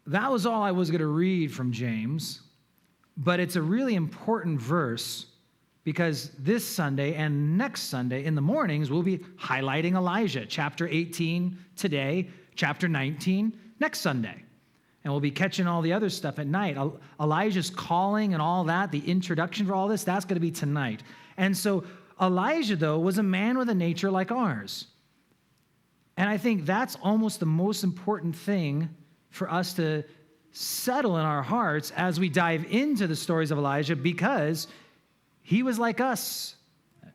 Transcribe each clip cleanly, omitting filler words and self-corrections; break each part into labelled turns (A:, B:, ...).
A: that was all I was going to read from James, but it's a really important verse because this Sunday and next Sunday in the mornings, we'll be highlighting Elijah, chapter 18 today, chapter 19 next Sunday. And we'll be catching all the other stuff at night. Elijah's calling and all that, the introduction for all this, that's going to be tonight. And so Elijah, though, was a man with a nature like ours. And I think that's almost the most important thing for us to settle in our hearts as we dive into the stories of Elijah, because he was like us,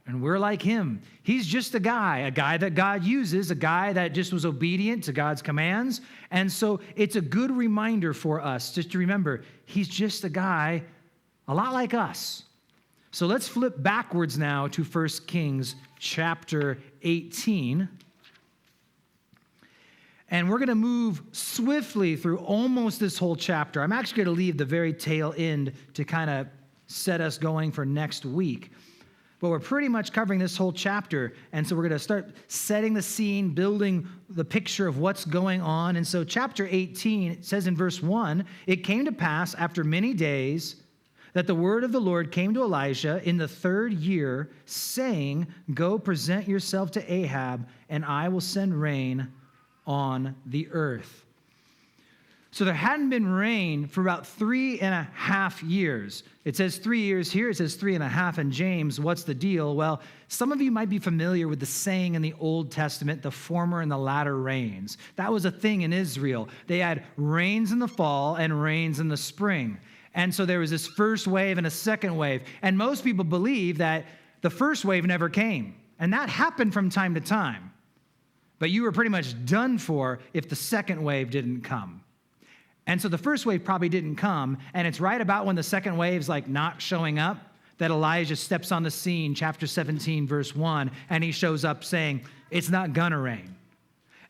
A: and we're like him. He's just a guy that God uses, a guy that just was obedient to God's commands. And so it's a good reminder for us just to remember, he's just a guy a lot like us. So let's flip backwards now to 1 Kings chapter 18. And we're going to move swiftly through almost this whole chapter. I'm actually going to leave the very tail end to kind of set us going for next week. But we're pretty much covering this whole chapter. And so we're going to start setting the scene, building the picture of what's going on. And so chapter 18, it says in verse 1, "It came to pass after many days that the word of the Lord came to Elijah in the 3rd year, saying, Go present yourself to Ahab, and I will send rain on the earth." So there hadn't been rain for about 3.5 years. It says 3 years here. It says 3.5 in James. What's the deal? Well, some of you might be familiar with the saying in the Old Testament, the former and the latter rains. That was a thing in Israel. They had rains in the fall and rains in the spring. And so there was this first wave and a second wave. And most people believe that the first wave never came. And that happened from time to time. But you were pretty much done for if the second wave didn't come. And so the first wave probably didn't come, and it's right about when the second wave's like not showing up that Elijah steps on the scene, chapter 17, verse 1, and he shows up saying, it's not gonna rain.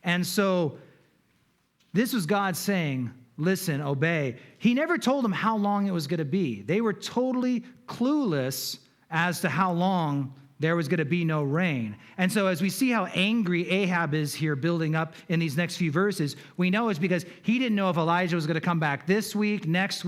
A: And so this was God saying, listen, obey. He never told them how long it was gonna be. They were totally clueless as to how long there was going to be no rain. And so as we see how angry Ahab is here building up in these next few verses, we know it's because he didn't know if Elijah was going to come back this week, next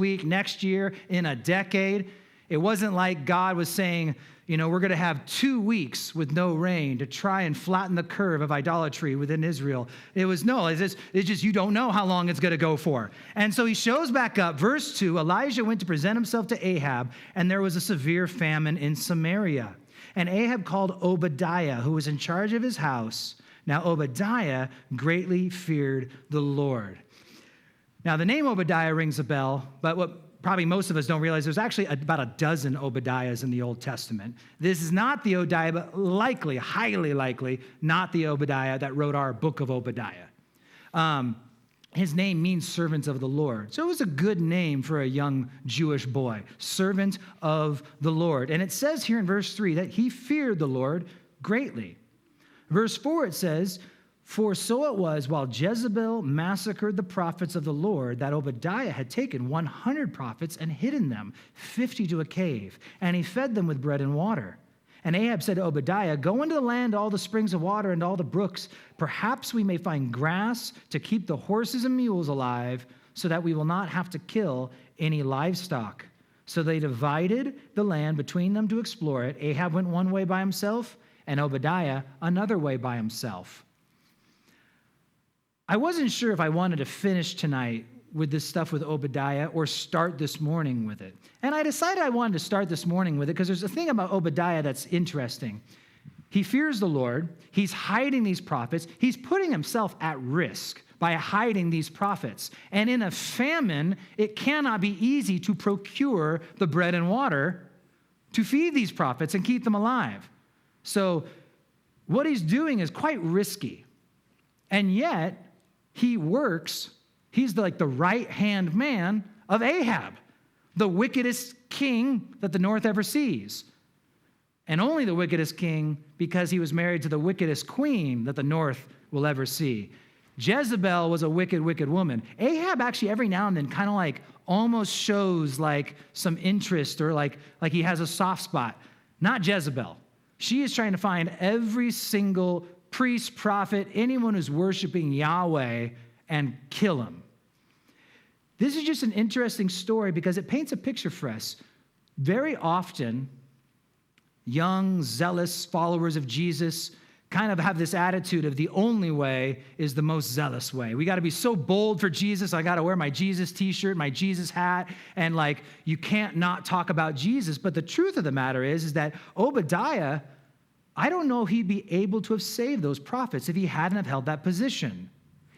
A: year, in a decade. It wasn't like God was saying, we're going to have 2 weeks with no rain to try and flatten the curve of idolatry within Israel. It's just you don't know how long it's going to go for. And so he shows back up. Verse 2, Elijah went to present himself to Ahab, and there was a severe famine in Samaria. And Ahab called Obadiah, who was in charge of his house. Now Obadiah greatly feared the Lord. Now the name Obadiah rings a bell, but what probably most of us don't realize, there's actually about a dozen Obadiahs in the Old Testament. This is not the Obadiah, but likely, highly likely, not the Obadiah that wrote our book of Obadiah. His name means servant of the Lord. So it was a good name for a young Jewish boy, servant of the Lord. And it says here in verse 3 that he feared the Lord greatly. Verse 4, it says, "For so it was while Jezebel massacred the prophets of the Lord that Obadiah had taken 100 prophets and hidden them, 50 to a cave, and he fed them with bread and water. And Ahab said to Obadiah, Go into the land, all the springs of water and all the brooks. Perhaps we may find grass to keep the horses and mules alive, so that we will not have to kill any livestock. So they divided the land between them to explore it. Ahab went one way by himself, and Obadiah another way by himself." I wasn't sure if I wanted to finish tonight with this stuff with Obadiah or start this morning with it. And I decided I wanted to start this morning with it because there's a thing about Obadiah that's interesting. He fears the Lord. He's hiding these prophets. He's putting himself at risk by hiding these prophets. And in a famine, it cannot be easy to procure the bread and water to feed these prophets and keep them alive. So what he's doing is quite risky. And yet, he works. He's like the right-hand man of Ahab, the wickedest king that the north ever sees. And only the wickedest king because he was married to the wickedest queen that the north will ever see. Jezebel was a wicked, wicked woman. Ahab actually every now and then kind of like almost shows like some interest or like he has a soft spot. Not Jezebel. She is trying to find every single priest, prophet, anyone who's worshiping Yahweh and kill him. This is just an interesting story because it paints a picture for us. Very often, young, zealous followers of Jesus kind of have this attitude of the only way is the most zealous way. We got to be so bold for Jesus. I got to wear my Jesus t-shirt, my Jesus hat, and like you can't not talk about Jesus. But the truth of the matter is that Obadiah, I don't know if he'd be able to have saved those prophets if he hadn't have held that position.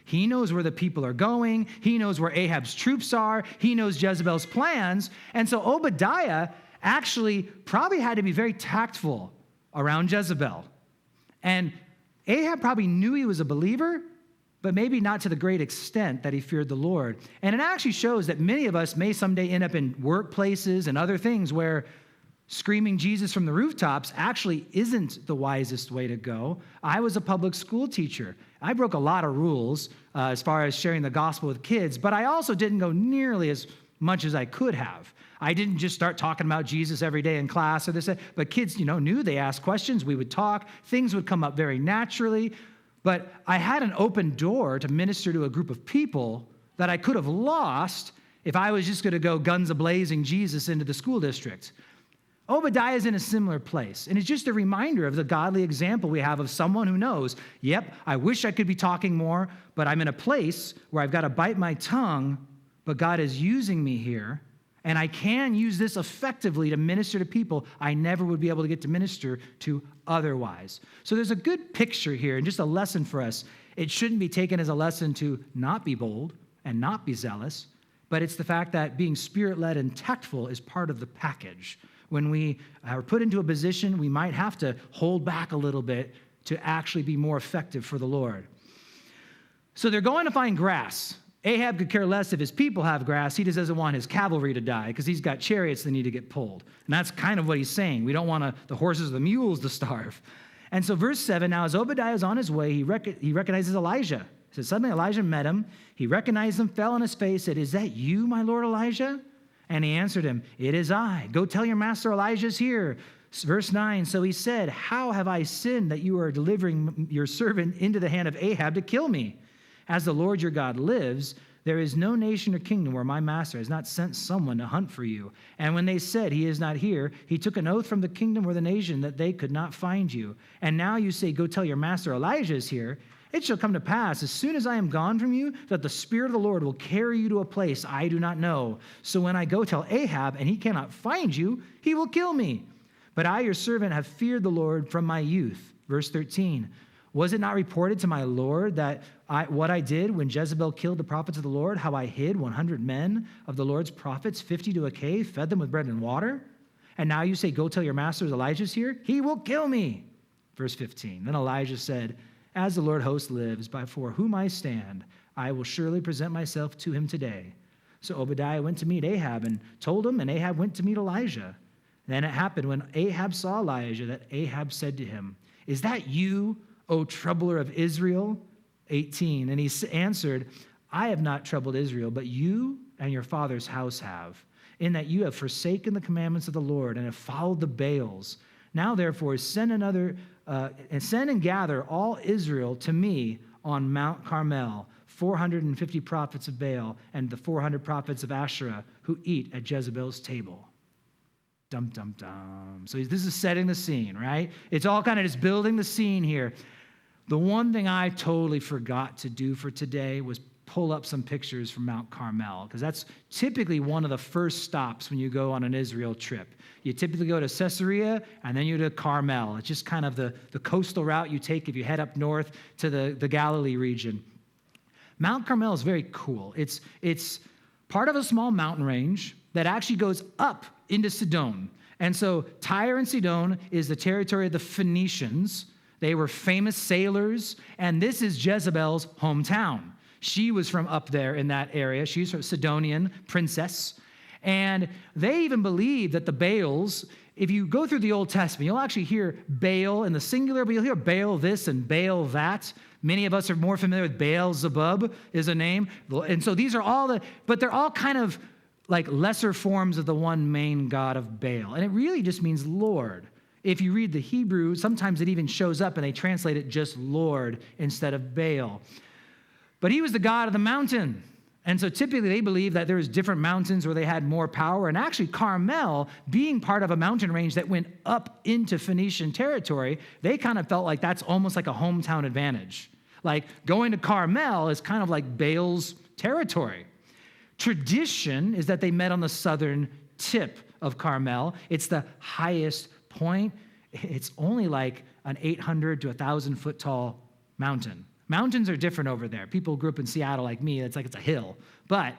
A: He knows where the people are going. He knows where Ahab's troops are. He knows Jezebel's plans. And so Obadiah actually probably had to be very tactful around Jezebel. And Ahab probably knew he was a believer, but maybe not to the great extent that he feared the Lord. And it actually shows that many of us may someday end up in workplaces and other things where screaming Jesus from the rooftops actually isn't the wisest way to go. I was a public school teacher. I broke a lot of rules as far as sharing the gospel with kids, but I also didn't go nearly as much as I could have. I didn't just start talking about Jesus every day in class or this, but kids, knew they asked questions. We would talk. Things would come up very naturally. But I had an open door to minister to a group of people that I could have lost if I was just going to go guns a-blazing Jesus into the school district. Obadiah is in a similar place, and it's just a reminder of the godly example we have of someone who knows, yep, I wish I could be talking more, but I'm in a place where I've got to bite my tongue, but God is using me here, and I can use this effectively to minister to people I never would be able to get to minister to otherwise. So there's a good picture here and just a lesson for us. It shouldn't be taken as a lesson to not be bold and not be zealous, but it's the fact that being spirit-led and tactful is part of the package. When we are put into a position, we might have to hold back a little bit to actually be more effective for the Lord. So they're going to find grass. Ahab could care less if his people have grass. He just doesn't want his cavalry to die because he's got chariots that need to get pulled. And that's kind of what he's saying. We don't want the horses or the mules to starve. And so verse 7, now as Obadiah is on his way, he recognizes Elijah. It says, suddenly Elijah met him. He recognized him, fell on his face, said, is that you, my Lord Elijah? And he answered him, it is I. Go tell your master Elijah is here. Verse 9, so he said, how have I sinned that you are delivering your servant into the hand of Ahab to kill me? As the Lord your God lives, there is no nation or kingdom where my master has not sent someone to hunt for you. And when they said, he is not here, he took an oath from the kingdom or the nation that they could not find you. And now you say, go tell your master Elijah is here. It shall come to pass, as soon as I am gone from you, that the Spirit of the Lord will carry you to a place I do not know. So when I go tell Ahab, and he cannot find you, he will kill me. But I, your servant, have feared the Lord from my youth. Verse 13, was it not reported to my Lord that what I did when Jezebel killed the prophets of the Lord, how I hid 100 men of the Lord's prophets, 50 to a cave, fed them with bread and water? And now you say, go tell your master Elijah's here? He will kill me. Verse 15, then Elijah said, as the Lord host lives, before whom I stand, I will surely present myself to him today. So Obadiah went to meet Ahab and told him, and Ahab went to meet Elijah. Then it happened when Ahab saw Elijah that Ahab said to him, is that you, O troubler of Israel? 18, and he answered, I have not troubled Israel, but you and your father's house have, in that you have forsaken the commandments of the Lord and have followed the Baals. Now, therefore, send and gather all Israel to me on Mount Carmel, 450 prophets of Baal and the 400 prophets of Asherah who eat at Jezebel's table. Dum, dum, dum. So this is setting the scene, right? It's all kind of just building the scene here. The one thing I totally forgot to do for today was pull up some pictures from Mount Carmel, because that's typically one of the first stops when you go on an Israel trip. You typically go to Caesarea, and then you go to Carmel. It's just kind of the coastal route you take if you head up north to the Galilee region. Mount Carmel is very cool. It's part of a small mountain range that actually goes up into Sidon. And so Tyre and Sidon is the territory of the Phoenicians. They were famous sailors, and this is Jezebel's hometown. She was from up there in that area. She's a Sidonian princess. And they even believed that the Baals, if you go through the Old Testament, you'll actually hear Baal in the singular, but you'll hear Baal this and Baal that. Many of us are more familiar with Baal-zebub is a name. And so these are but they're all kind of like lesser forms of the one main God of Baal. And it really just means Lord. If you read the Hebrew, sometimes it even shows up and they translate it just Lord instead of Baal. But he was the God of the mountain. And so typically they believe that there's different mountains where they had more power. And actually Carmel, being part of a mountain range that went up into Phoenician territory, they kind of felt like that's almost like a hometown advantage. Like going to Carmel is kind of like Baal's territory. Tradition is that they met on the southern tip of Carmel. It's the highest point. It's only like an 800 to 1,000 foot tall mountain. Mountains are different over there. People who grew up in Seattle like me, it's like it's a hill. But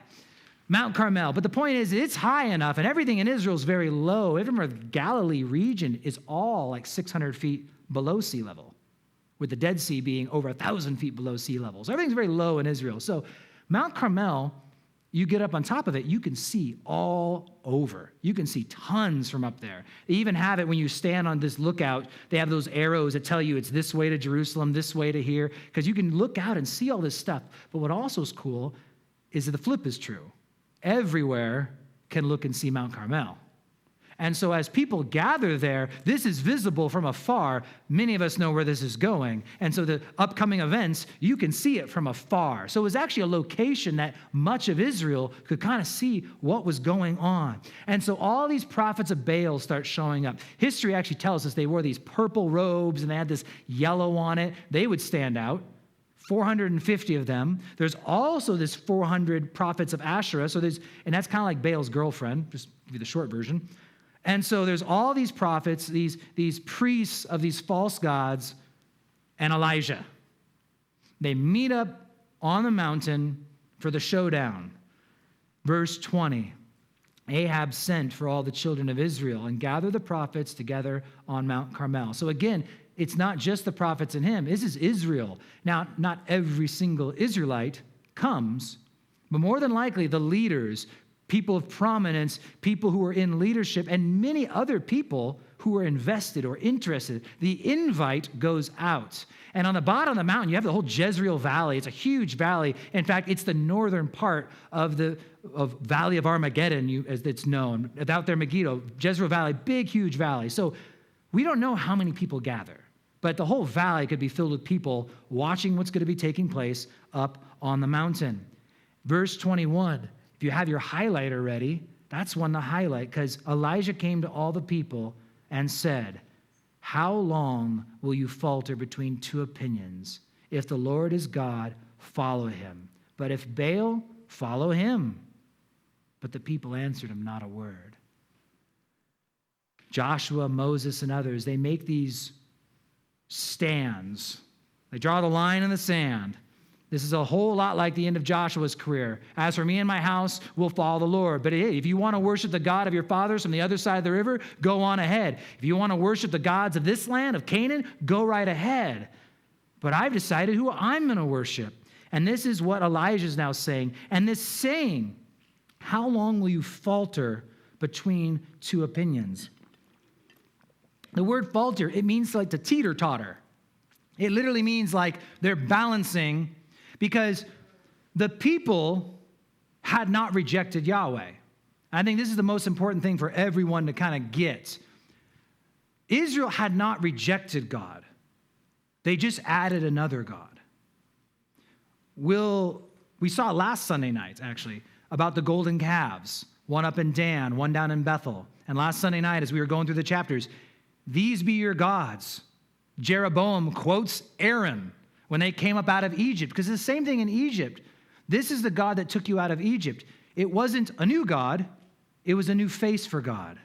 A: Mount Carmel. But the point is, it's high enough, and everything in Israel is very low. Even the Galilee region is all like 600 feet below sea level, with the Dead Sea being over 1,000 feet below sea level. So everything's very low in Israel. So Mount Carmel, you get up on top of it, you can see all over. You can see tons from up there. They even have it when you stand on this lookout. They have those arrows that tell you it's this way to Jerusalem, this way to here, because you can look out and see all this stuff. But what also is cool is that the flip is true. Everywhere can look and see Mount Carmel. And so as people gather there, this is visible from afar. Many of us know where this is going. And so the upcoming events, you can see it from afar. So it was actually a location that much of Israel could kind of see what was going on. And so all these prophets of Baal start showing up. History actually tells us they wore these purple robes and they had this yellow on it. They would stand out. 450 of them. There's also this 400 prophets of Asherah. And that's kind of like Baal's girlfriend, just give you the short version. And so there's all these prophets, these priests of these false gods, and Elijah. They meet up on the mountain for the showdown. Verse 20, Ahab sent for all the children of Israel and gathered the prophets together on Mount Carmel. So again, it's not just the prophets and him. This is Israel. Now, not every single Israelite comes, but more than likely the leaders, people of prominence, people who are in leadership, and many other people who are invested or interested. The invite goes out. And on the bottom of the mountain, you have the whole Jezreel Valley. It's a huge valley. In fact, it's the northern part of the Valley of Armageddon, as it's known. Out there, Megiddo, Jezreel Valley, big, huge valley. So we don't know how many people gather, but the whole valley could be filled with people watching what's going to be taking place up on the mountain. Verse 21. If you have your highlighter ready, that's one to highlight, because Elijah came to all the people and said, "How long will you falter between two opinions? If the Lord is God, follow him. But if Baal, follow him." But the people answered him not a word. Joshua, Moses, and others, they make these stands. They draw the line in the sand. This is a whole lot like the end of Joshua's career. As for me and my house, we'll follow the Lord. But hey, if you want to worship the God of your fathers from the other side of the river, go on ahead. If you want to worship the gods of this land, of Canaan, go right ahead. But I've decided who I'm going to worship. And this is what Elijah is now saying. And this saying, how long will you falter between two opinions? The word falter, it means like to teeter-totter. It literally means like they're balancing, because the people had not rejected Yahweh. I think this is the most important thing for everyone to kind of get. Israel had not rejected God. They just added another God. We saw last Sunday night, actually, about the golden calves, one up in Dan, one down in Bethel. And last Sunday night, as we were going through the chapters, these be your gods. Jeroboam quotes Aaron when they came up out of Egypt, because it's the same thing in Egypt. This is the God that took you out of Egypt. It wasn't a new God, it was a new face for God.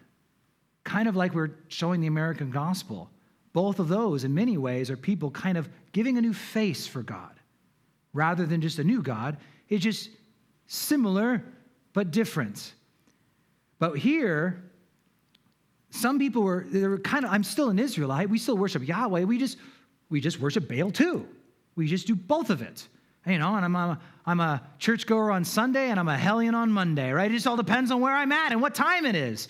A: Kind of like we're showing the American gospel. Both of those, in many ways, are people kind of giving a new face for God. Rather than just a new God, it's just similar but different. But here, some people they were kind of, I'm still an Israelite, we still worship Yahweh, we just worship Baal too. We just do both of it. And I'm a churchgoer on Sunday and I'm a hellion on Monday, right? It just all depends on where I'm at and what time it is.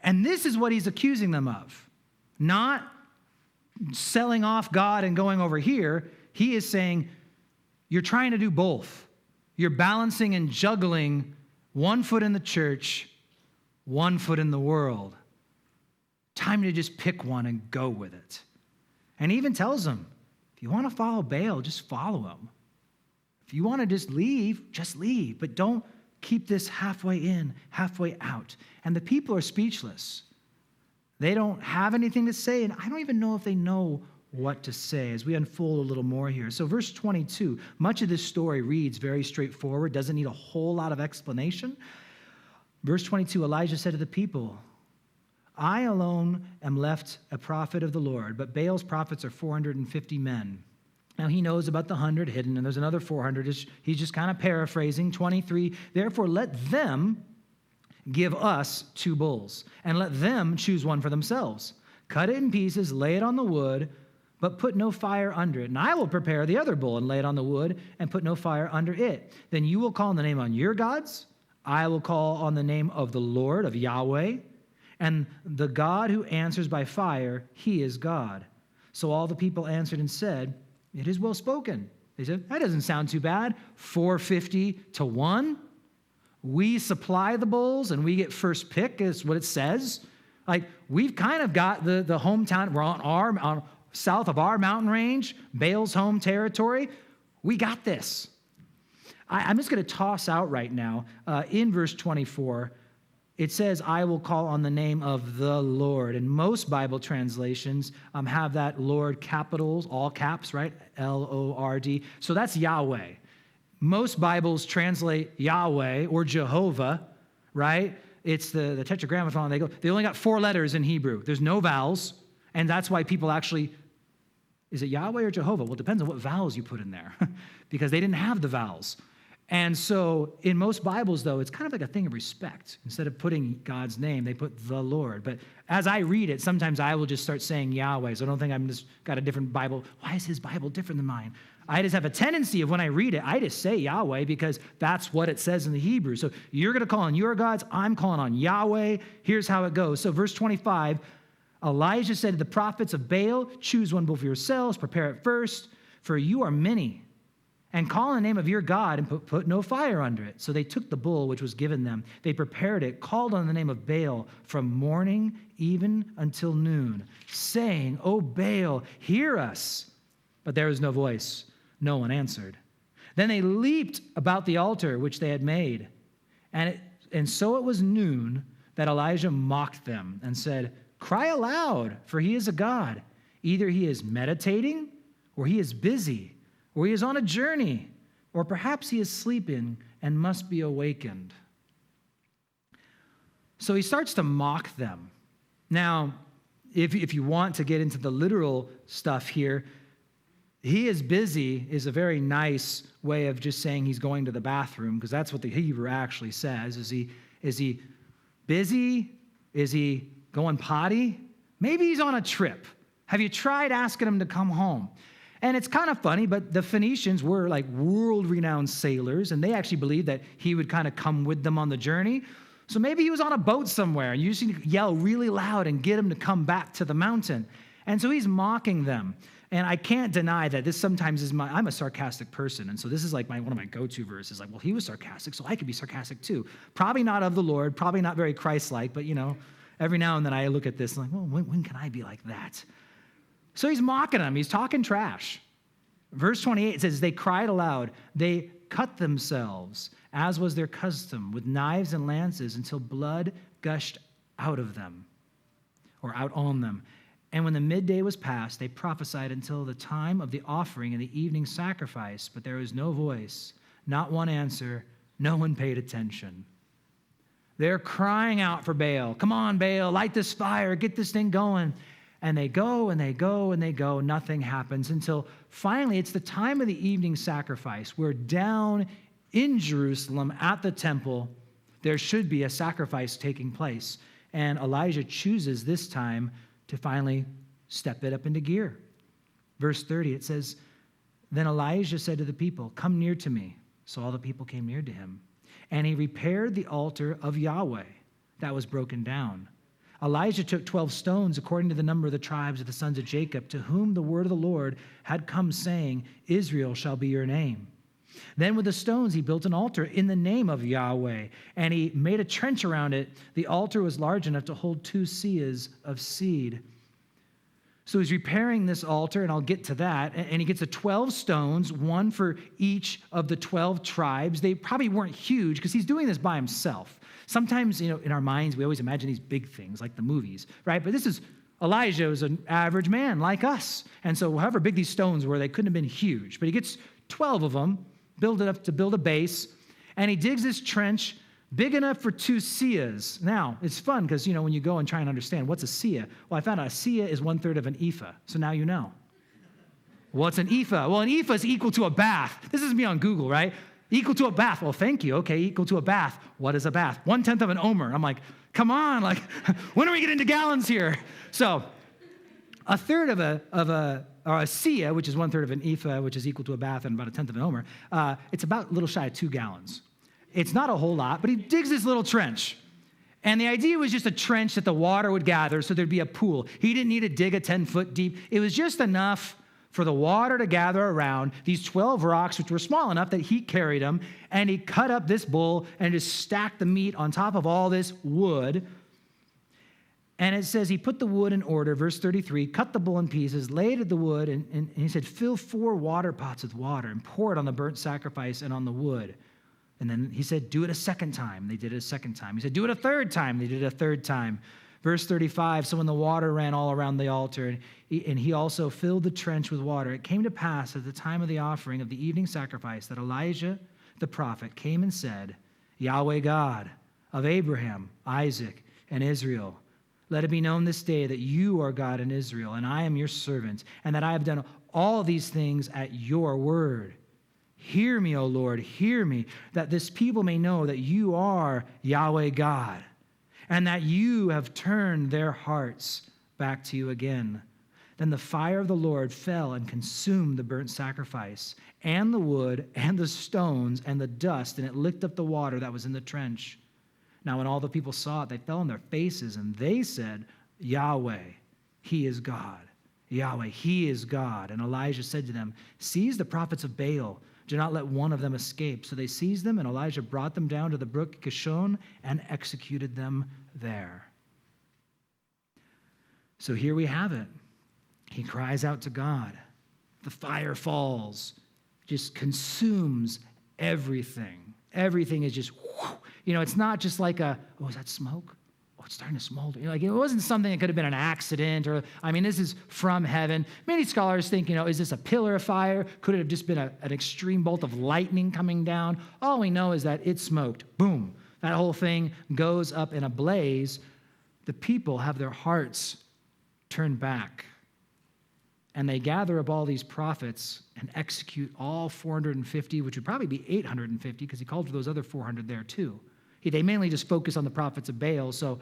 A: And this is what he's accusing them of. Not selling off God and going over here. He is saying, you're trying to do both. You're balancing and juggling one foot in the church, one foot in the world. Time to just pick one and go with it. And he even tells them, if you want to follow Baal, just follow him. If you want to just leave, but don't keep this halfway in, halfway out. And the people are speechless. They don't have anything to say, and I don't even know if they know what to say as we unfold a little more here. So verse 22, much of this story reads very straightforward, doesn't need a whole lot of explanation. Verse 22, Elijah said to the people, I alone am left a prophet of the Lord, but Baal's prophets are 450 men. Now he knows about the 100 hidden, and there's another 400. He's just kind of paraphrasing. 23, therefore let them give us 2 bulls, and let them choose one for themselves. Cut it in pieces, lay it on the wood, but put no fire under it. And I will prepare the other bull and lay it on the wood and put no fire under it. Then you will call on the name on your gods. I will call on the name of the Lord, of Yahweh. And the God who answers by fire, he is God. So all the people answered and said, it is well spoken. They said, that doesn't sound too bad. 450 to 1. We supply the bulls and we get first pick is what it says. Like we've kind of got the hometown. We're on south of our mountain range, Baal's home territory. We got this. I'm just going to toss out right now in verse 24, it says, I will call on the name of the Lord. And most Bible translations have that Lord capitals, all caps, right? L-O-R-D. So that's Yahweh. Most Bibles translate Yahweh or Jehovah, right? It's the Tetragrammaton. They only got 4 letters in Hebrew. There's no vowels. And that's why people actually, is it Yahweh or Jehovah? Well, it depends on what vowels you put in there because they didn't have the vowels. And so in most Bibles, though, it's kind of like a thing of respect. Instead of putting God's name, they put the Lord. But as I read it, sometimes I will just start saying Yahweh. So I don't think I'm just got a different Bible. Why is his Bible different than mine? I just have a tendency of when I read it, I just say Yahweh because that's what it says in the Hebrew. So you're going to call on your gods. I'm calling on Yahweh. Here's how it goes. So verse 25, Elijah said to the prophets of Baal, choose one bull for yourselves, prepare it first, for you are many. And call on the name of your God and put no fire under it. So they took the bull which was given them. They prepared it, called on the name of Baal from morning even until noon, saying, O Baal, hear us. But there was no voice. No one answered. Then they leaped about the altar which they had made. And so it was noon that Elijah mocked them and said, cry aloud, for he is a God. Either he is meditating, or he is busy, or he is on a journey, or perhaps he is sleeping and must be awakened. So he starts to mock them. Now, if you want to get into the literal stuff here, he is busy is a very nice way of just saying he's going to the bathroom, because that's what the Hebrew actually says. Is he busy? Is he going potty? Maybe he's on a trip. Have you tried asking him to come home? And it's kind of funny, but the Phoenicians were like world-renowned sailors, and they actually believed that he would kind of come with them on the journey. So maybe he was on a boat somewhere, and you just need to yell really loud and get him to come back to the mountain. And so he's mocking them. And I can't deny that this sometimes is I'm a sarcastic person, and so this is like one of my go-to verses, like, well, he was sarcastic, so I could be sarcastic too. Probably not of the Lord, probably not very Christ-like, but every now and then I look at this and like, well, when can I be like that? So he's mocking them. He's talking trash. Verse 28 says, they cried aloud. They cut themselves, as was their custom, with knives and lances until blood gushed out of them, or out on them. And when the midday was past, they prophesied until the time of the offering and the evening sacrifice, but there was no voice, not one answer, no one paid attention. They're crying out for Baal. Come on, Baal, light this fire, get this thing going. And they go, and they go, and they go. Nothing happens until finally it's the time of the evening sacrifice, where down in Jerusalem at the temple, there should be a sacrifice taking place. And Elijah chooses this time to finally step it up into gear. Verse 30, it says, then Elijah said to the people, come near to me. So all the people came near to him. And he repaired the altar of Yahweh that was broken down. Elijah took 12 stones according to the number of the tribes of the sons of Jacob, to whom the word of the Lord had come, saying, Israel shall be your name. Then with the stones he built an altar in the name of Yahweh, and he made a trench around it. The altar was large enough to hold 2 seahs of seed. So he's repairing this altar, and I'll get to that. And he gets the 12 stones, one for each of the 12 tribes. They probably weren't huge because he's doing this by himself. Sometimes, in our minds, we always imagine these big things like the movies, right? But Elijah was an average man like us. And so however big these stones were, they couldn't have been huge. But he gets 12 of them, build it up to build a base, and he digs this trench big enough for 2 seahs. Now, it's fun because, when you go and try and understand what's a seah, well, I found out a seah is 1/3 of an ephah. So now you know. What's an ephah? Well, an ephah is equal to a bath. This is me on Google, right? Equal to a bath. Well, thank you. Okay, equal to a bath. What is a bath? 1/10 of an omer. I'm like, come on, when are we getting into gallons here? So, 1/3 of a seah, which is 1/3 of an ephah, which is equal to a bath, and about 1/10 of an omer, it's about a little shy of 2 gallons. It's not a whole lot, but he digs this little trench. And the idea was just a trench that the water would gather so there'd be a pool. He didn't need to dig a 10-foot deep. It was just enough for the water to gather around these 12 rocks, which were small enough that he carried them, and he cut up this bull and just stacked the meat on top of all this wood. And it says he put the wood in order, verse 33, cut the bull in pieces, laid the wood, and he said, fill 4 water pots with water and pour it on the burnt sacrifice and on the wood. And then he said, do it a second time. They did it a second time. He said, do it a third time. They did it a third time. Verse 35, so when the water ran all around the altar, and he also filled the trench with water, it came to pass at the time of the offering of the evening sacrifice that Elijah the prophet came and said, Yahweh God of Abraham, Isaac, and Israel, let it be known this day that you are God in Israel, and I am your servant, and that I have done all these things at your word. Hear me, O Lord, hear me, that this people may know that you are Yahweh God, and that you have turned their hearts back to you again. Then the fire of the Lord fell and consumed the burnt sacrifice, and the wood, and the stones, and the dust, and it licked up the water that was in the trench. Now when all the people saw it, they fell on their faces, and they said, Yahweh, he is God. Yahweh, he is God. And Elijah said to them, seize the prophets of Baal. Do not let one of them escape. So they seized them, and Elijah brought them down to the brook Kishon and executed them there. So here we have it. He cries out to God. The fire falls, just consumes everything. Everything is just, whoosh. It's not just like is that smoke? Oh, it's starting to smolder. It wasn't something that could have been an accident this is from heaven. Many scholars think, is this a pillar of fire? Could it have just been an extreme bolt of lightning coming down? All we know is that it smoked. Boom. That whole thing goes up in a blaze. The people have their hearts turned back. And they gather up all these prophets and execute all 450, which would probably be 850 because he called for those other 400 there too. They mainly just focus on the prophets of Baal. So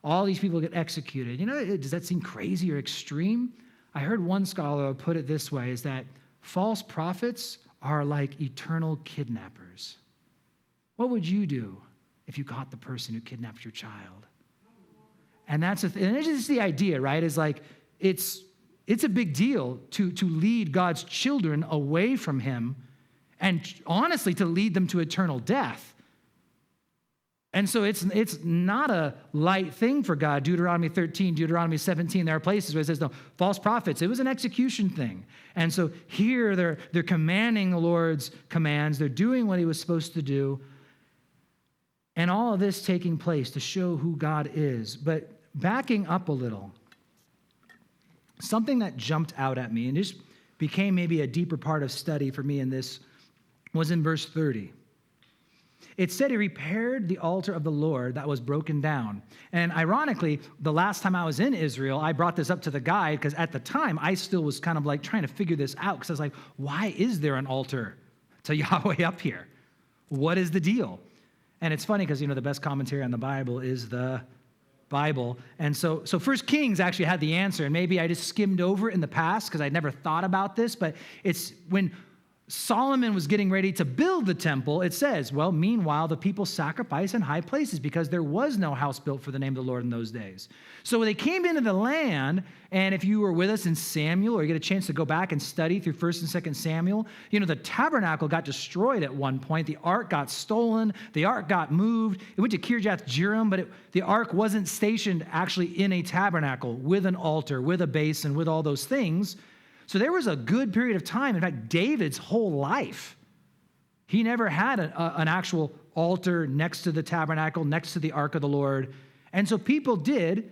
A: all these people get executed. Does that seem crazy or extreme? I heard one scholar put it this way, is that false prophets are like eternal kidnappers. What would you do if you caught the person who kidnapped your child? And and it's just the idea, right? Is like, it's a big deal to lead God's children away from him and honestly to lead them to eternal death. And so it's not a light thing for God. Deuteronomy 13, Deuteronomy 17, there are places where it says, no, false prophets. It was an execution thing. And so here they're commanding the Lord's commands. They're doing what he was supposed to do. And all of this taking place to show who God is. But backing up a little, something that jumped out at me and just became maybe a deeper part of study for me in this was in verse 30. It said he repaired the altar of the Lord that was broken down. And ironically, the last time I was in Israel, I brought this up to the guide because at the time, I still was kind of like trying to figure this out because I was like, why is there an altar to Yahweh up here? What is the deal? And it's funny because, the best commentary on the Bible is the Bible. And so 1 Kings actually had the answer. And maybe I just skimmed over it in the past because I'd never thought about this. But it's when Solomon was getting ready to build the temple, it says, well, meanwhile, the people sacrificed in high places because there was no house built for the name of the Lord in those days. So they came into the land, and if you were with us in Samuel, or you get a chance to go back and study through 1st and 2nd Samuel, the tabernacle got destroyed at one point. The ark got stolen. The ark got moved. It went to Kirjath Jearim, but the ark wasn't stationed actually in a tabernacle with an altar, with a basin, with all those things. So there was a good period of time. In fact, David's whole life, he never had an actual altar next to the tabernacle, next to the ark of the Lord. And so people did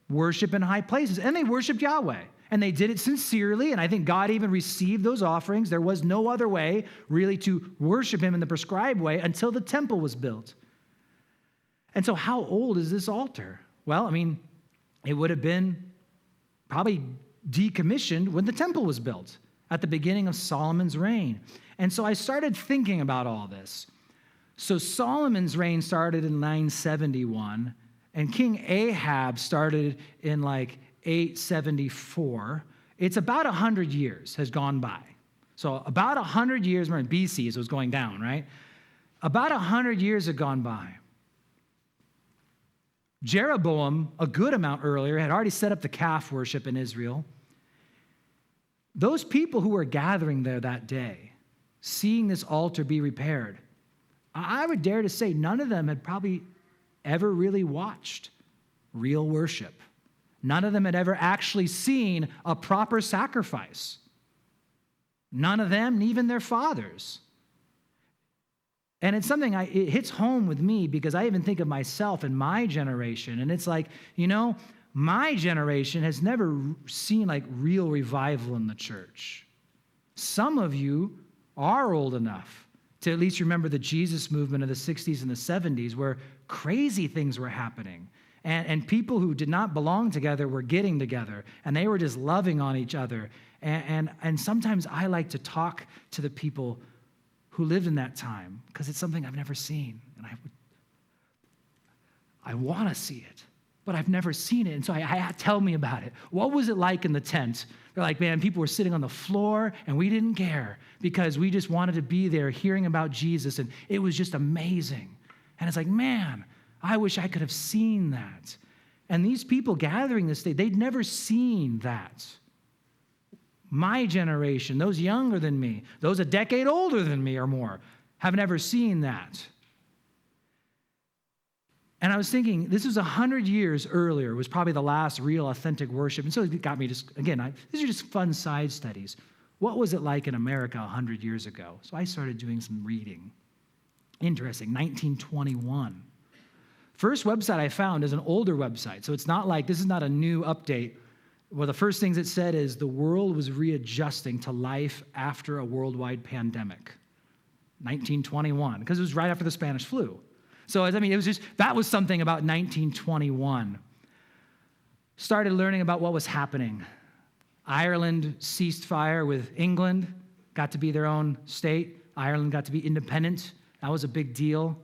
A: worship in high places, and they worshiped Yahweh. And they did it sincerely, and I think God even received those offerings. There was no other way really to worship him in the prescribed way until the temple was built. And so how old is this altar? Well, it would have been probably decommissioned when the temple was built at the beginning of Solomon's reign. And so I started thinking about all this. So Solomon's reign started in 971, and King Ahab started in 874. It's about 100 years has gone by. So about 100 years, remember BC, so it was going down, right? About 100 years had gone by. Jeroboam, a good amount earlier, had already set up the calf worship in Israel. Those people who were gathering there that day, seeing this altar be repaired, I would dare to say none of them had probably ever really watched real worship. None of them had ever actually seen a proper sacrifice. None of them, even their fathers. And it's something, it hits home with me because I even think of myself and my generation, and it's like, my generation has never seen real revival in the church. Some of you are old enough to at least remember the Jesus movement of the 60s and the 70s where crazy things were happening. And people who did not belong together were getting together, and they were just loving on each other. And sometimes I like to talk to the people who lived in that time because it's something I've never seen. And I want to see it. But I've never seen it, and so tell me about it. What was it like in the tent? They're like, man, people were sitting on the floor, and we didn't care because we just wanted to be there hearing about Jesus, and it was just amazing. And it's like, man, I wish I could have seen that. And these people gathering this day, they'd never seen that. My generation, those younger than me, those a decade older than me or more, have never seen that. And I was thinking, this was 100 years earlier, was probably the last real authentic worship. And so it got me these are just fun side studies. What was it like in America 100 years ago? So I started doing some reading. Interesting, 1921. First website I found is an older website. So it's not this is not a new update. Well, the first things it said is the world was readjusting to life after a worldwide pandemic. 1921, because it was right after the Spanish flu. So, it was just, that was something about 1921. Started learning about what was happening. Ireland ceased fire with England, got to be their own state. Ireland got to be independent. That was a big deal.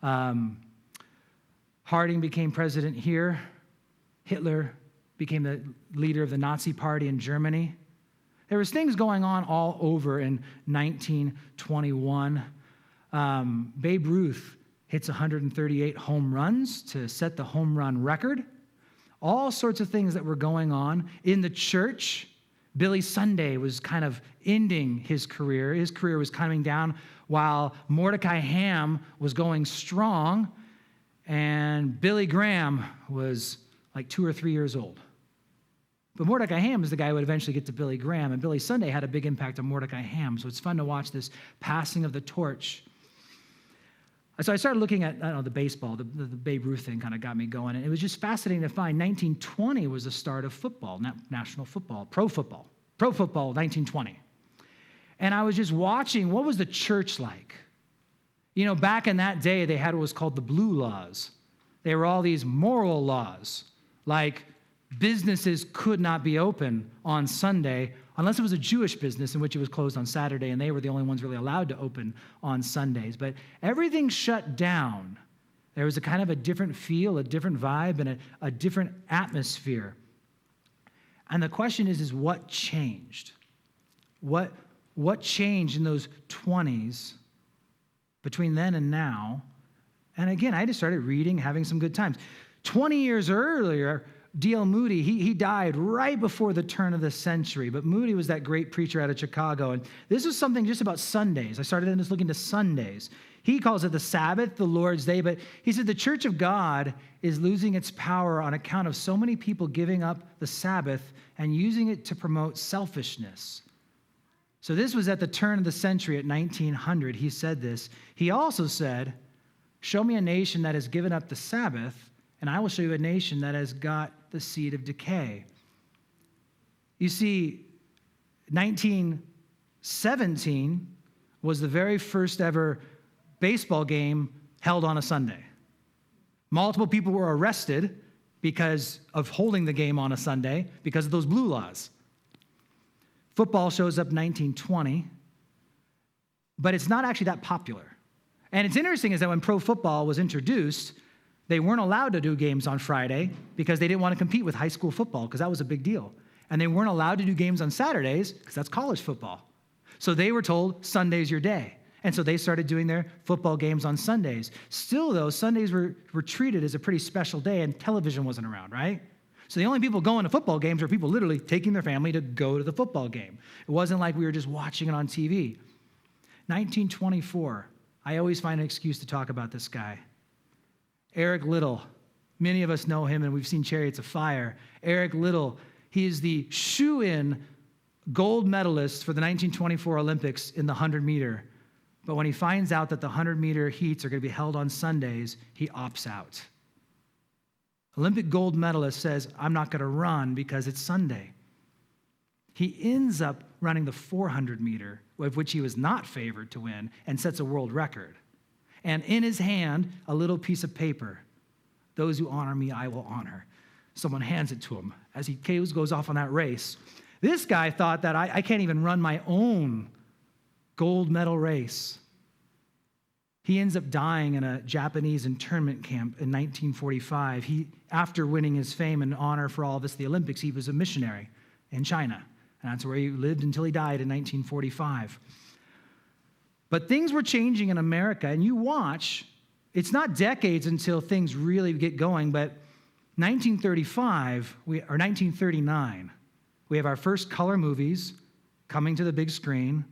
A: Harding became president here. Hitler became the leader of the Nazi Party in Germany. There was things going on all over in 1921. Babe Ruth hits 138 home runs to set the home run record. All sorts of things that were going on in the church. Billy Sunday was kind of ending his career. His career was coming down while Mordecai Ham was going strong, and Billy Graham was 2 or 3 years old. But Mordecai Ham is the guy who would eventually get to Billy Graham, and Billy Sunday had a big impact on Mordecai Ham, so it's fun to watch this passing of the torch. So I started looking at, the baseball, the Babe Ruth thing kind of got me going. And it was just fascinating to find 1920 was the start of football, national football, pro football, 1920. And I was just watching, what was the church like? Back in that day, they had what was called the Blue Laws. They were all these moral laws, like businesses could not be open on Sunday unless it was a Jewish business in which it was closed on Saturday, and they were the only ones really allowed to open on Sundays. But everything shut down. There was a kind of a different feel, a different vibe, and a different atmosphere. And the question is what changed? What what changed in those 20s between then and now. And again, I just started reading, having some good times. 20 years earlier, D.L. Moody, he died right before the turn of the century. But Moody was that great preacher out of Chicago. And this was something just about Sundays. I started just looking to Sundays. He calls it the Sabbath, the Lord's Day. But he said the church of God is losing its power on account of so many people giving up the Sabbath and using it to promote selfishness. So this was at the turn of the century at 1900. He said this. He also said, show me a nation that has given up the Sabbath, and I will show you a nation that has got the seed of decay. You see, 1917 was the very first ever baseball game held on a Sunday. Multiple people were arrested because of holding the game on a Sunday because of those blue laws. Football shows up 1920, but it's not actually that popular. And it's interesting is that when pro football was introduced, they weren't allowed to do games on Friday because they didn't want to compete with high school football because that was a big deal. And they weren't allowed to do games on Saturdays because that's college football. So they were told Sunday's your day. And so they started doing their football games on Sundays. Still, though, Sundays were treated as a pretty special day, and television wasn't around, right? So the only people going to football games were people literally taking their family to go to the football game. It wasn't like we were just watching it on TV. 1924, I always find an excuse to talk about this guy. Eric Liddell. Many of us know him, and we've seen Chariots of Fire. Eric Liddell, he is the shoe-in gold medalist for the 1924 Olympics in the 100-meter. But when he finds out that the 100-meter heats are going to be held on Sundays, he opts out. Olympic gold medalist says, I'm not going to run because it's Sunday. He ends up running the 400-meter, of which he was not favored to win, and sets a world record. And in his hand, a little piece of paper. Those who honor me, I will honor. Someone hands it to him as he goes off on that race. This guy thought that I can't even run my own gold medal race. He ends up dying in a Japanese internment camp in 1945. After winning his fame and honor for all of this, the Olympics, he was a missionary in China. And that's where he lived until he died in 1945. But things were changing in America, and you watch, it's not decades until things really get going, but 1939, we have our first color movies coming to the big screen,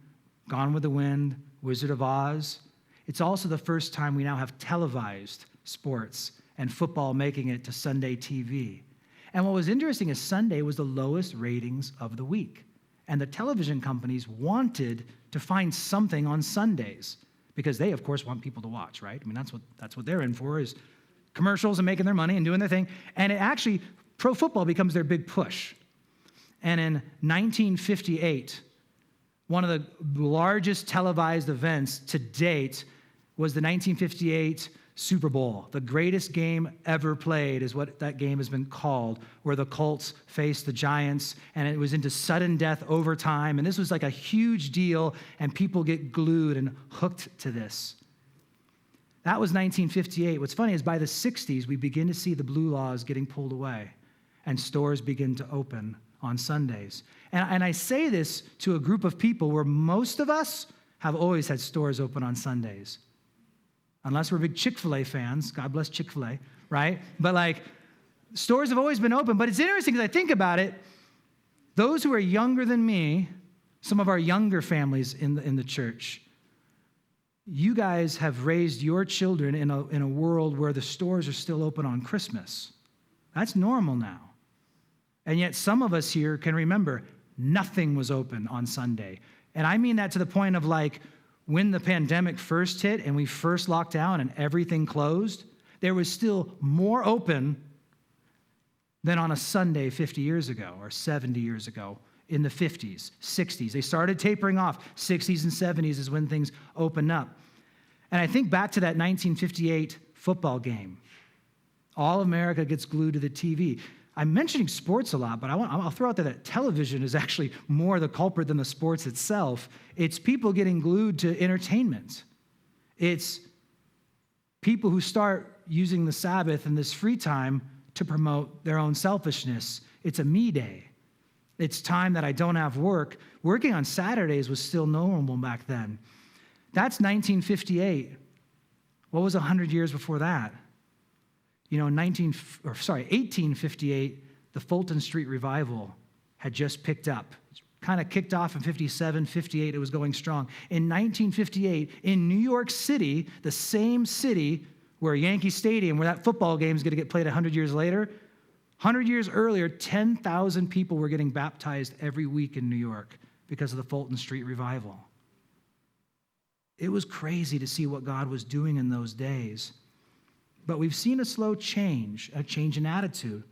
A: Gone with the Wind, Wizard of Oz. It's also the first time we now have televised sports and football making it to Sunday TV. And what was interesting is Sunday was the lowest ratings of the week. And the television companies wanted to find something on Sundays because they, of course, want people to watch, right? I mean, that's what they're in for, is commercials and making their money and doing their thing. And it actually, pro football becomes their big push. And in 1958, one of the largest televised events to date was the 1958 Super Bowl. The greatest game ever played is what that game has been called, where the Colts faced the Giants, and it was into sudden death overtime. And this was like a huge deal, and people get glued and hooked to this. That was 1958. What's funny is by the 60s, we begin to see the blue laws getting pulled away, and stores begin to open on Sundays. And I say this to a group of people where most of us have always had stores open on Sundays. Unless we're big Chick-fil-A fans. God bless Chick-fil-A, right? But stores have always been open. But it's interesting because I think about it. Those who are younger than me, some of our younger families in the church, you guys have raised your children in a world where the stores are still open on Christmas. That's normal now. And yet some of us here can remember nothing was open on Sunday. And I mean that to the point of when the pandemic first hit and we first locked down and everything closed, there was still more open than on a Sunday 50 years ago or 70 years ago in the 50s, 60s. They started tapering off. 60s and 70s is when things opened up. And I think back to that 1958 football game. All America gets glued to the TV. I'm mentioning sports a lot, but I'll throw out there that television is actually more the culprit than the sports itself. It's people getting glued to entertainment. It's people who start using the Sabbath and this free time to promote their own selfishness. It's a me day. It's time that I don't have work. Working on Saturdays was still normal back then. That's 1958. What was 100 years before that? 1858, the Fulton Street Revival had just picked up. Kind of kicked off in 57, 58, it was going strong. In 1958, in New York City, the same city where Yankee Stadium, where that football game is going to get played 100 years later, 100 years earlier, 10,000 people were getting baptized every week in New York because of the Fulton Street Revival. It was crazy to see what God was doing in those days. But we've seen a slow change, a change in attitude.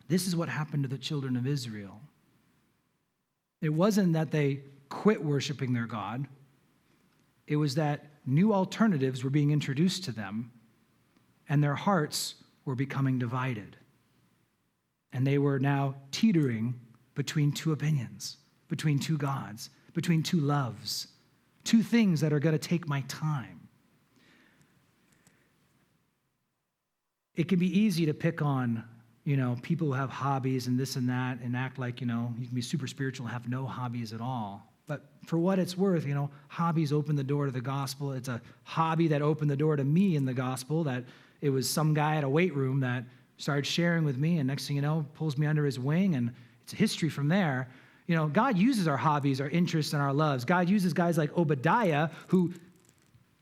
A: This is what happened to the children of Israel. It wasn't that they quit worshiping their God. It was that new alternatives were being introduced to them, and their hearts were becoming divided. And they were now teetering between two opinions, between two gods, between two loves, two things that are going to take my time. It can be easy to pick on people who have hobbies and this and that and act like, you can be super spiritual and have no hobbies at all. But for what it's worth, hobbies open the door to the gospel. It's a hobby that opened the door to me in the gospel, that it was some guy at a weight room that started sharing with me, and next thing you know, pulls me under his wing, and it's history from there. God uses our hobbies, our interests, and our loves. God uses guys like Obadiah, who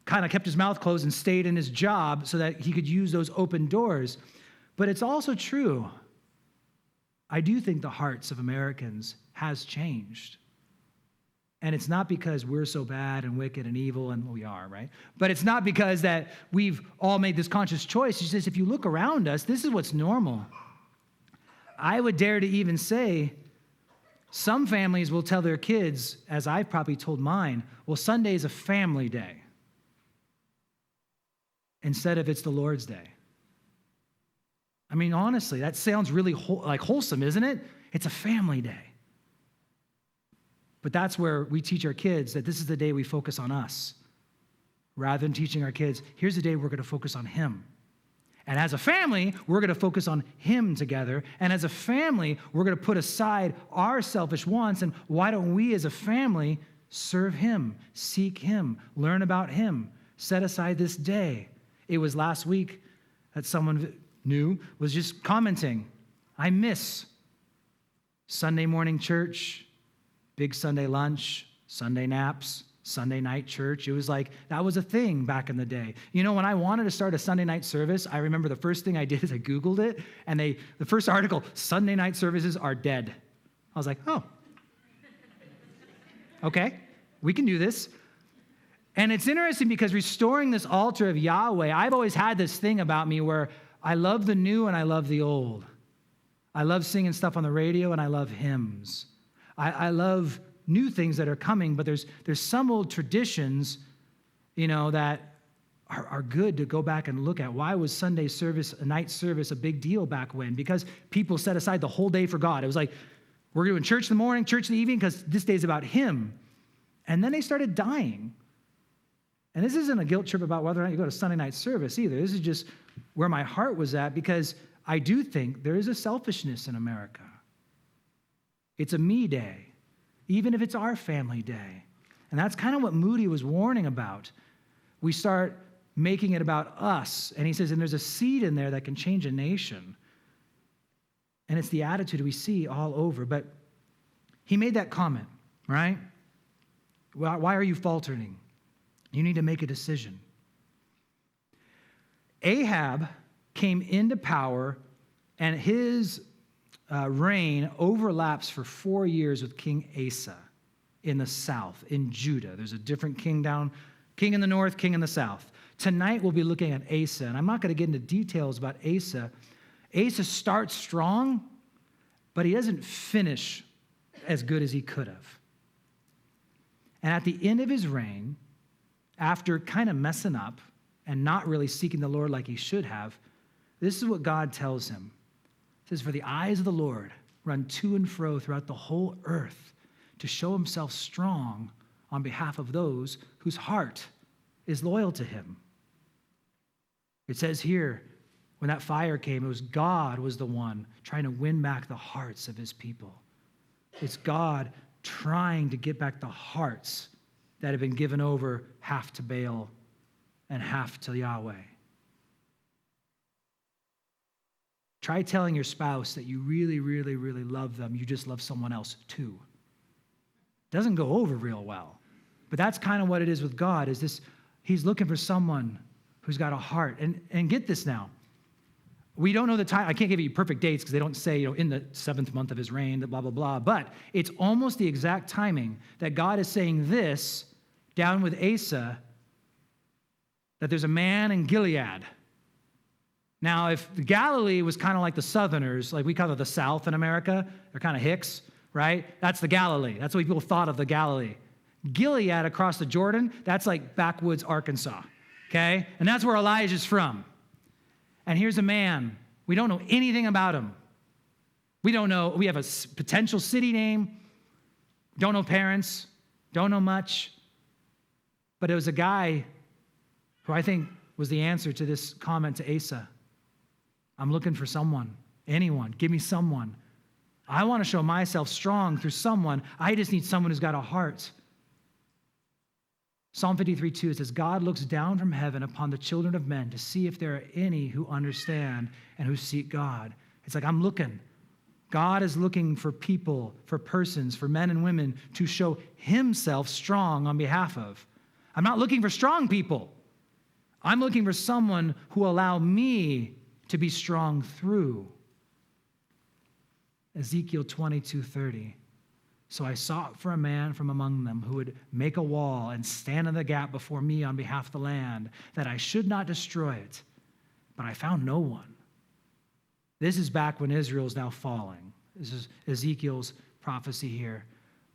A: kind of kept his mouth closed and stayed in his job so that he could use those open doors. But it's also true. I do think the hearts of Americans has changed. And it's not because we're so bad and wicked and evil, and we are, right? But it's not because that we've all made this conscious choice. He says, if you look around us, this is what's normal. I would dare to even say some families will tell their kids, as I've probably told mine, well, Sunday is a family day instead of it's the Lord's day. I mean, honestly, that sounds really wholesome, isn't it? It's a family day. But that's where we teach our kids that this is the day we focus on us, rather than teaching our kids, here's the day we're going to focus on Him. And as a family, we're going to focus on Him together. And as a family, we're going to put aside our selfish wants. And why don't we as a family serve Him, seek Him, learn about Him, set aside this day? It was last week that someone new was just commenting, I miss Sunday morning church, big Sunday lunch, Sunday naps, Sunday night church. It was like, that was a thing back in the day. When I wanted to start a Sunday night service, I remember the first thing I did is I Googled it, and the first article, Sunday night services are dead. I was like, oh, okay, we can do this. And it's interesting because restoring this altar of Yahweh, I've always had this thing about me where I love the new and I love the old. I love singing stuff on the radio and I love hymns. I love new things that are coming, but there's some old traditions, that are good to go back and look at. Why was Sunday service, a night service, a big deal back when? Because people set aside the whole day for God. It was like, we're doing church in the morning, church in the evening, because this day's about Him. And then they started dying. And this isn't a guilt trip about whether or not you go to Sunday night service either. This is just where my heart was at, because I do think there is a selfishness in America. It's a me day, even if it's our family day. And that's kind of what Moody was warning about. We start making it about us. And he says, and there's a seed in there that can change a nation. And it's the attitude we see all over. But he made that comment, right? Why are you faltering? You need to make a decision. Ahab came into power, and his reign overlaps for 4 years with King Asa in the south, in Judah. There's a different king in the north, king in the south. Tonight we'll be looking at Asa, and I'm not going to get into details about Asa. Asa starts strong, but he doesn't finish as good as he could have. And at the end of his reign, after kind of messing up and not really seeking the Lord like he should have, this is what God tells him. It says, for the eyes of the Lord run to and fro throughout the whole earth to show Himself strong on behalf of those whose heart is loyal to Him. It says here, When that fire came, it was God was the one trying to win back the hearts of his people. It's God trying to get back the hearts that have been given over half to Baal and half to Yahweh. Try telling your spouse that you really, really, really love them. You just love someone else too. Doesn't go over real well. But that's kind of what it is with God, is this, he's looking for someone who's got a heart. And get this now. We don't know the time. I can't give you perfect dates because they don't say, in the 7th month of his reign, blah, blah, blah. But it's almost the exact timing that God is saying this down with Asa, that there's a man in Gilead. Now, if Galilee was kind of like the Southerners, like we call it the South in America, they're kind of hicks, right? That's the Galilee. That's what people thought of the Galilee. Gilead across the Jordan, that's like backwoods Arkansas, okay? And that's where Elijah's from. And here's a man. We don't know anything about him. We don't know. We have a potential city name. Don't know parents. Don't know much. But it was a guy who I think was the answer to this comment to Asa. I'm looking for someone, anyone. Give me someone. I want to show myself strong through someone. I just need someone who's got a heart. Psalm 53:2, it says, God looks down from heaven upon the children of men to see if there are any who understand and who seek God. It's like, I'm looking. God is looking for people, for persons, for men and women to show himself strong on behalf of. I'm not looking for strong people. I'm looking for someone who will allow me to be strong through. Ezekiel 22:30. So I sought for a man from among them who would make a wall and stand in the gap before me on behalf of the land, that I should not destroy it. But I found no one. This is back when Israel is now falling. This is Ezekiel's prophecy here.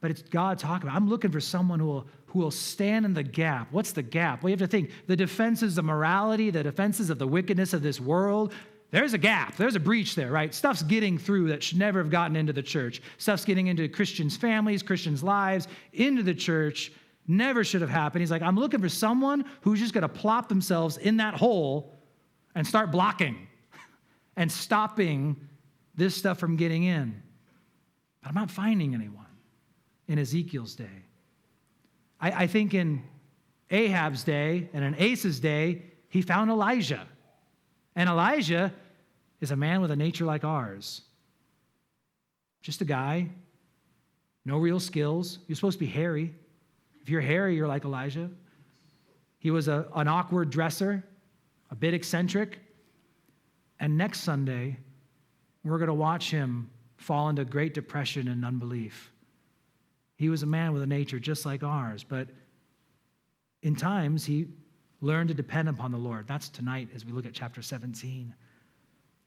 A: But it's God talking about, I'm looking for someone who will stand in the gap. What's the gap? Well, you have to think, the defenses of morality, the defenses of the wickedness of this world, there's a gap. There's a breach there, right? Stuff's getting through that should never have gotten into the church. Stuff's getting into Christians' families, Christians' lives, into the church. Never should have happened. He's like, I'm looking for someone who's just going to plop themselves in that hole and start blocking and stopping this stuff from getting in. But I'm not finding anyone in Ezekiel's day. I think in Ahab's day and in Asa's day, he found Elijah. And Elijah is a man with a nature like ours. Just a guy, no real skills. You're supposed to be hairy. If you're hairy, you're like Elijah. He was an awkward dresser, a bit eccentric. And next Sunday, we're going to watch him fall into great depression and unbelief. He was a man with a nature just like ours, but in times he learned to depend upon the Lord. That's tonight as we look at chapter 17.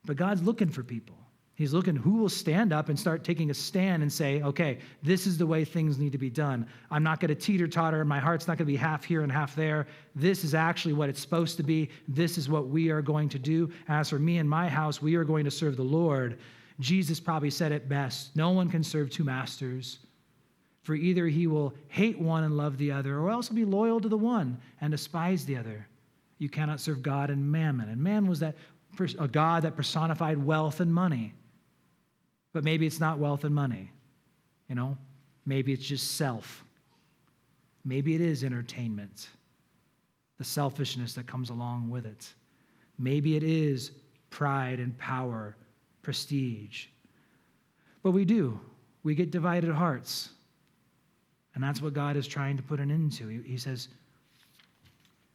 A: But God's looking for people. He's looking who will stand up and start taking a stand and say, okay, this is the way things need to be done. I'm not going to teeter-totter. My heart's not going to be half here and half there. This is actually what it's supposed to be. This is what we are going to do. As for me and my house, we are going to serve the Lord. Jesus probably said it best. No one can serve two masters. For either he will hate one and love the other, or else will be loyal to the one and despise the other. You cannot serve God and mammon. And mammon was a god that personified wealth and money. But maybe it's not wealth and money. Maybe it's just self. Maybe it is entertainment, the selfishness that comes along with it. Maybe it is pride and power, prestige. But we get divided hearts. And that's what God is trying to put an end to. He says,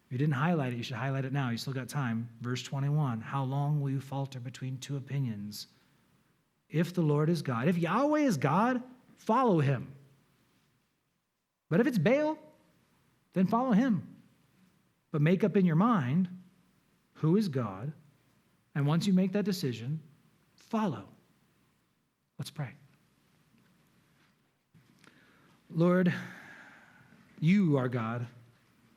A: if you didn't highlight it, you should highlight it now. You still got time. Verse 21, how long will you falter between two opinions? If the Lord is God, if Yahweh is God, follow him. But if it's Baal, then follow him. But make up in your mind who is God. And once you make that decision, follow. Let's pray. Lord, you are God.